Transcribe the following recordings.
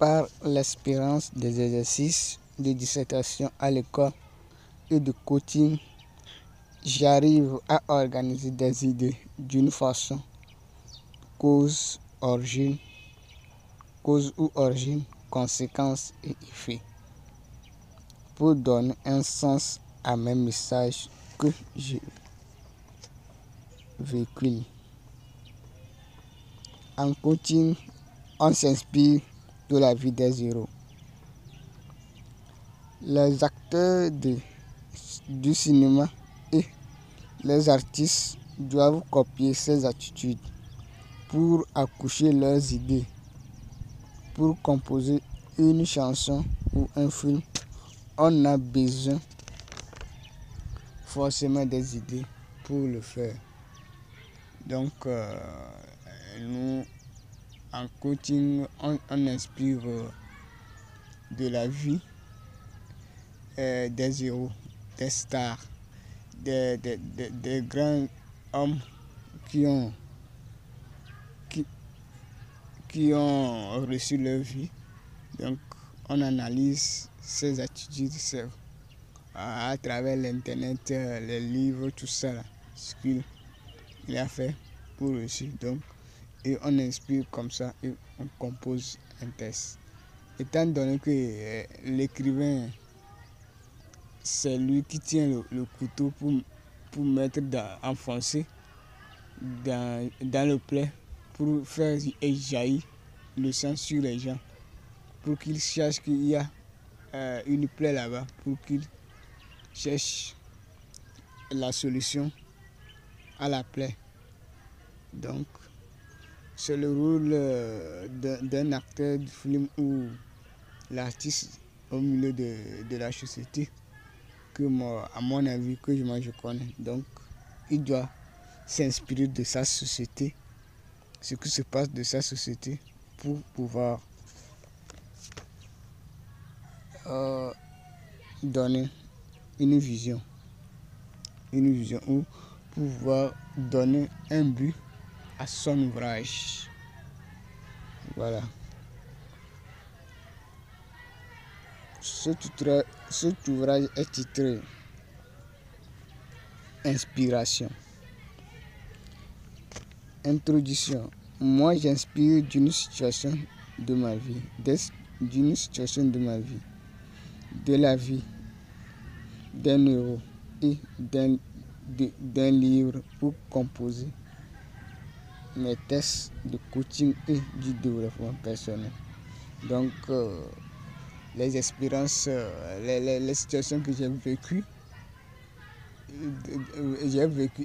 par l'expérience des exercices de dissertation à l'école et de coaching, j'arrive à organiser des idées d'une façon cause ou origine, conséquences et effets, pour donner un sens à mes messages que je véhicule. En coaching, on s'inspire de la vie des héros. Les acteurs du cinéma et les artistes doivent copier ces attitudes pour accoucher leurs idées. Pour composer une chanson ou un film, on a besoin forcément des idées pour le faire. Donc, nous, en coaching, on inspire de la vie des héros, des stars, des grands hommes qui ont reçu leur vie. Donc, on analyse ces attitudes à travers l'internet, les livres, tout ça, là, ce qu'il a fait pour reçu. Donc, et on inspire comme ça et on compose un texte. Étant donné que l'écrivain, c'est lui qui tient le couteau pour mettre enfoncer dans le plaie, pour faire jaillir le sang sur les gens, pour qu'ils sachent qu'il y a une plaie là-bas, pour qu'ils cherchent la solution à la plaie. Donc, c'est le rôle d'un acteur de film ou l'artiste au milieu de la société que moi, à mon avis, que moi je connais. Donc, il doit s'inspirer de sa société, ce qui se passe de sa société, pour pouvoir donner une vision ou pouvoir donner un but à son ouvrage. Voilà. Cet ouvrage est titré Inspiration. Introduction. Moi, j'inspire d'une situation de ma vie, de la vie d'un héros et d'un livre pour composer mes tests de coaching et du développement personnel. Donc, les expériences, les situations que j'ai vécues,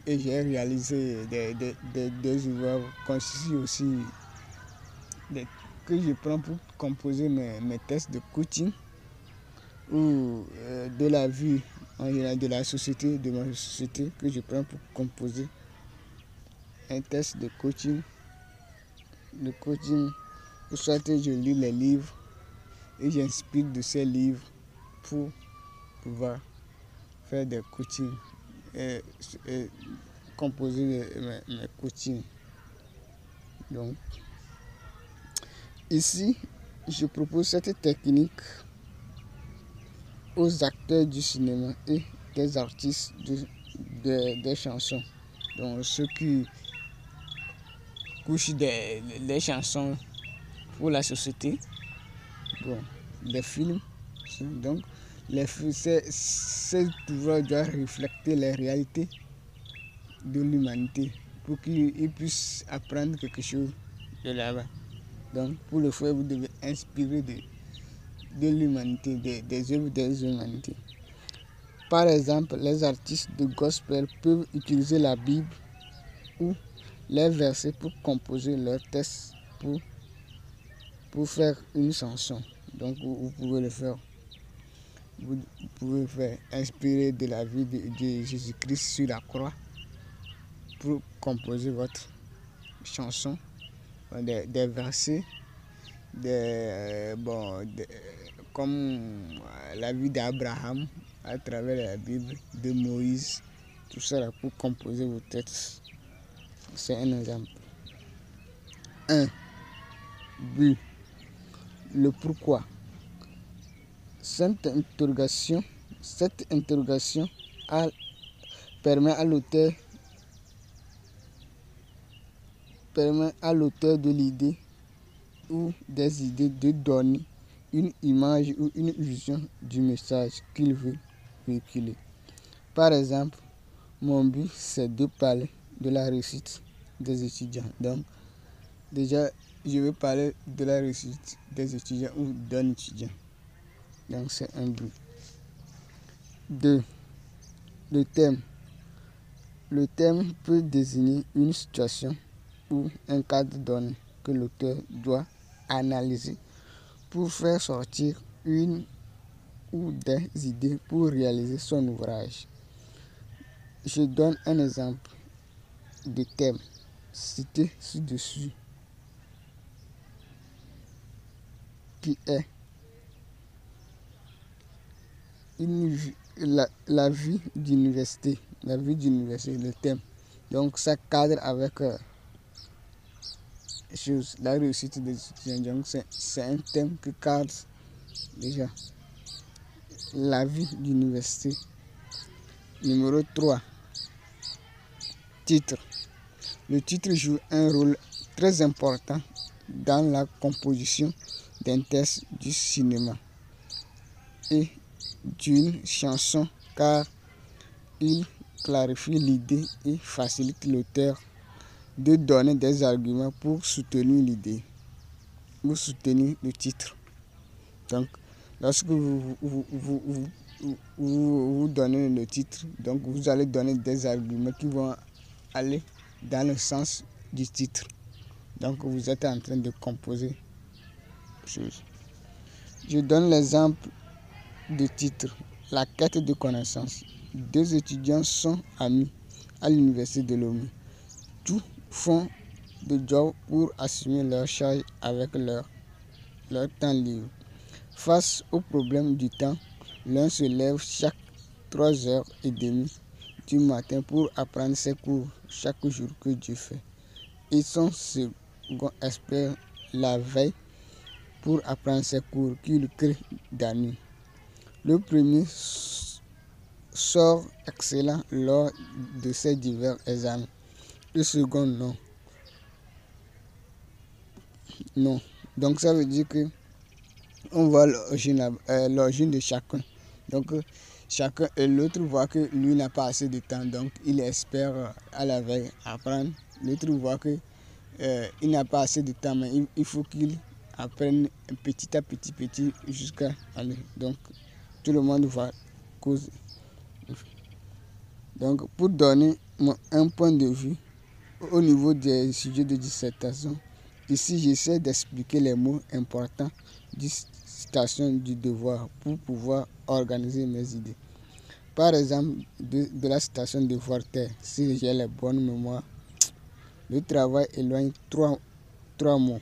et j'ai réalisé des ouvrages concis aussi que je prends pour composer mes tests de coaching ou de la vie en général, de la société, de ma société, que je prends pour composer un test de coaching. Le coaching, soit je lis les livres et j'inspire de ces livres pour pouvoir faire des coachings et composer mes coachings. Donc, ici, je propose cette technique aux acteurs du cinéma et des artistes des chansons. Donc, ceux qui couchent des chansons pour la société, bon, des films. Donc, ces pouvoirs doivent refléter les réalités de l'humanité pour qu'ils puissent apprendre quelque chose de là-bas. Donc, pour le faire, vous devez inspirer de l'humanité, des œuvres des humanités. Par exemple, les artistes de gospel peuvent utiliser la Bible ou les versets pour composer leurs textes, pour faire une chanson. Donc, vous pouvez le faire. Vous pouvez faire inspirer de la vie de Jésus-Christ sur la croix pour composer votre chanson, des versets, comme la vie d'Abraham à travers la Bible, de Moïse, tout ça là, pour composer vos textes. C'est un exemple. 1. But. le pourquoi. Cette interrogation permet à l'auteur de l'idée ou des idées de donner une image ou une vision du message qu'il veut véhiculer. Par exemple, mon but c'est de parler de la réussite des étudiants. Donc, déjà, je veux parler de la réussite des étudiants ou d'un étudiant. Donc, c'est un but. 2. Le thème. Le thème peut désigner une situation ou un cadre donné que l'auteur doit analyser pour faire sortir une ou des idées pour réaliser son ouvrage. Je donne un exemple de thème cité ci-dessus qui est la vie d'université. La vie d'université, le thème. Donc ça cadre avec la réussite des étudiants. Donc c'est un thème qui cadre déjà la vie d'université. Numéro 3. Titre. Le titre joue un rôle très important dans la composition d'un texte du cinéma et d'une chanson car il clarifie l'idée et facilite l'auteur de donner des arguments pour soutenir l'idée ou soutenir le titre. Donc, lorsque vous donnez le titre, donc vous allez donner des arguments qui vont aller dans le sens du titre. Donc, vous êtes en train de composer chose. Je donne l'exemple de titre. La quête de connaissances. 2 étudiants sont amis à l'université de Lomé. Tous font de job pour assumer leur charge avec leur temps libre. Face au problème du temps, l'un se lève chaque 3h30 du matin pour apprendre ses cours chaque jour que Dieu fait. Et son second espère la veille pour apprendre ses cours qu'il crée la nuit. Le premier sort excellent lors de ses divers examens. Le second, non. Non. Donc ça veut dire que on voit l'origine de chacun. Donc chacun et l'autre voit que lui n'a pas assez de temps. Donc il espère à la veille apprendre. L'autre voit que il n'a pas assez de temps, mais il faut qu'il apprenne petit à petit jusqu'à aller. Donc tout le monde va causer. Donc pour donner un point de vue au niveau des sujets de dissertation, ici j'essaie d'expliquer les mots importants du citation du devoir pour pouvoir organiser mes idées. Par exemple, de la citation de Voltaire, si j'ai la bonne mémoire, le travail éloigne trois mots,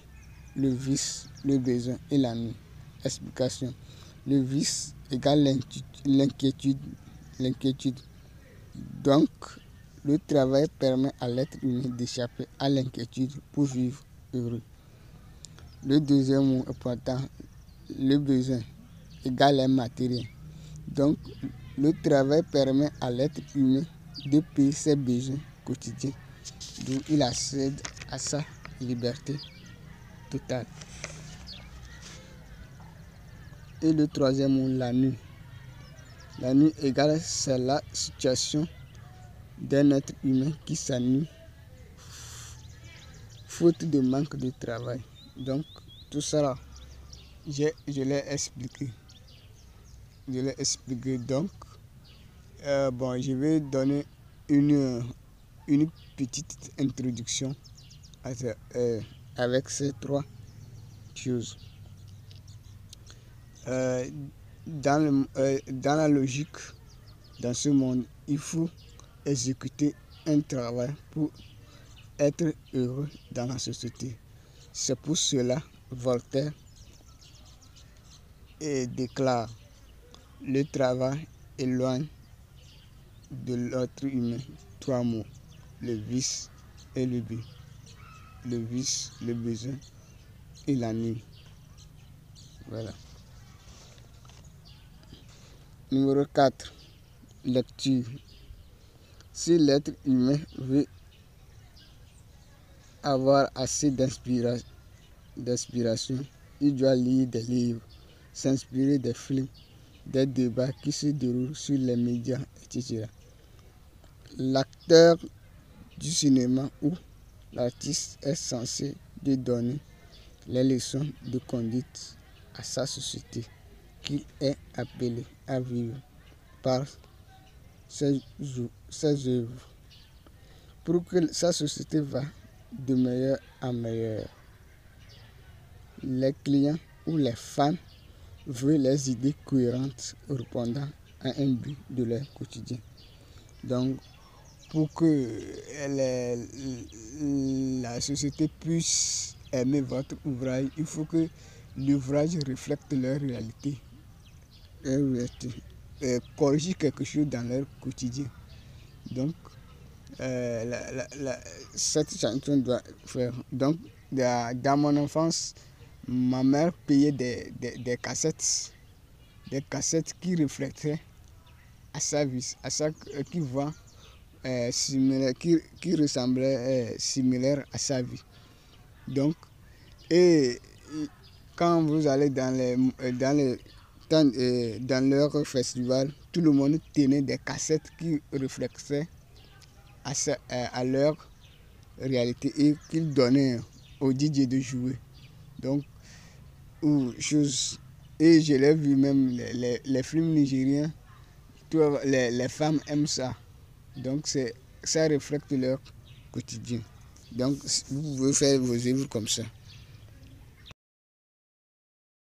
le vice, le besoin et la nuit. Explication. Le vice égale l'inquiétude. Donc, le travail permet à l'être humain d'échapper à l'inquiétude pour vivre heureux. Le deuxième mot important, le besoin égale un matériel. Donc, le travail permet à l'être humain de payer ses besoins quotidiens, d'où il accède à sa liberté totale. Et le troisième mot, la nuit. La nuit égale, c'est la situation d'un être humain qui s'ennuie faute de manque de travail. Donc, tout ça là, je l'ai expliqué. Donc, je vais donner une petite introduction avec ces 3 choses. Dans la logique, dans ce monde, il faut exécuter un travail pour être heureux dans la société. C'est pour cela Voltaire déclare: le travail éloigne de l'être humain 3 mots, le vice et le but. Le vice, le besoin et la nuit. Voilà. Numéro 4. Lecture. Si l'être humain veut avoir assez d'inspiration, il doit lire des livres, s'inspirer des films, des débats qui se déroulent sur les médias, etc. L'acteur du cinéma ou l'artiste est censé de donner les leçons de conduite à sa société qu'il est appelé à vivre par ses œuvres pour que sa société va de meilleur en meilleur. Les clients ou les fans veulent les idées cohérentes répondant à un but de leur quotidien. Donc, pour que la société puisse aimer votre ouvrage, il faut que l'ouvrage reflète leur réalité, corrige quelque chose dans leur quotidien. Donc, cette chanson doit faire. Donc, dans mon enfance, ma mère payait des cassettes qui reflétaient à sa vie, qui voit qui ressemblait similaire à sa vie. Donc, et quand vous allez dans leur festival, tout le monde tenait des cassettes qui reflétaient à leur réalité et qu'ils donnaient au DJ de jouer. Donc, et je l'ai vu même les films nigériens, les femmes aiment ça. Donc, ça reflète leur quotidien. Donc, vous pouvez faire vos œuvres comme ça.